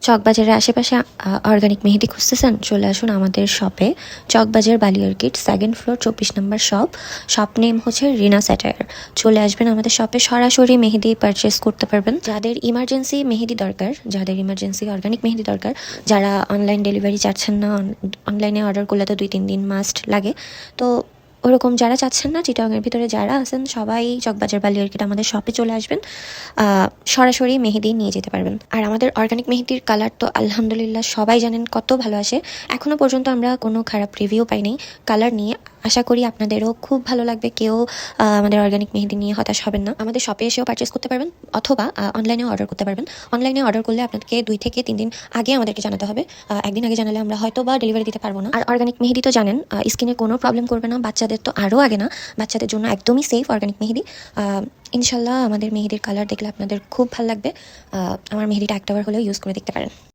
চকবাজারের আশেপাশে অর্গানিক মেহেদি খুঁজতেছেন? চলে আসুন আমাদের শপে। চকবাজার বালি অর্কিড, 2nd ফ্লোর, 24 নম্বর শপ। শপ নেম হচ্ছে রিনা স্যাটায়ার। চলে আসবেন আমাদের শপে, সরাসরি মেহেদি পারচেস করতে পারবেন। যাদের ইমার্জেন্সি মেহেদি দরকার, যাদের ইমার্জেন্সি অর্গানিক মেহেদি দরকার, যারা অনলাইন ডেলিভারি চাচ্ছেন না, অনলাইনে অর্ডার করলে তো 2-3 দিন মাস্ট লাগে, তো ওরকম যারা চাচ্ছেন না, চিটাগাংয়ের ভিতরে যারা আছেন সবাই চকবাজার বালি অর্কিড আমাদের শপে চলে আসবেন। সরাসরি মেহেদি নিয়ে যেতে পারবেন। আর আমাদের অর্গানিক মেহেদির কালার তো আলহামদুলিল্লাহ সবাই জানেন কত ভালো আসে। এখনও পর্যন্ত আমরা কোনো খারাপ রিভিউ পাইনি কালার নিয়ে। আশা করি আপনাদেরও খুব ভালো লাগবে। কেউ আমাদের অর্গানিক মেহেদি নিয়ে হতাশ হবেন না। আমাদের শপে এসেও পারচেস করতে পারবেন, অথবা অনলাইনেও অর্ডার করতে পারবেন। অনলাইনে অর্ডার করলে আপনাকে 2 থেকে 3 দিন আগে আমাদেরকে জানাতে হবে। একদিন আগে জানালে আমরা হয়তো বা ডেলিভারি দিতে পারবো না। আর অর্গানিক মেহেদি তো জানেন স্কিনে কোনো প্রবলেম করবে না, বাচ্চাদের তো আরও আগে না, বাচ্চাদের জন্য একদমই সেফ অর্গানিক মেহেদি। ইনশাল্লাহ আমাদের মেহেদির কালার দেখলে আপনাদের খুব ভালো লাগবে। আমার মেহেদিটা একটাবার হলেও ইউজ করে দেখতে পারেন।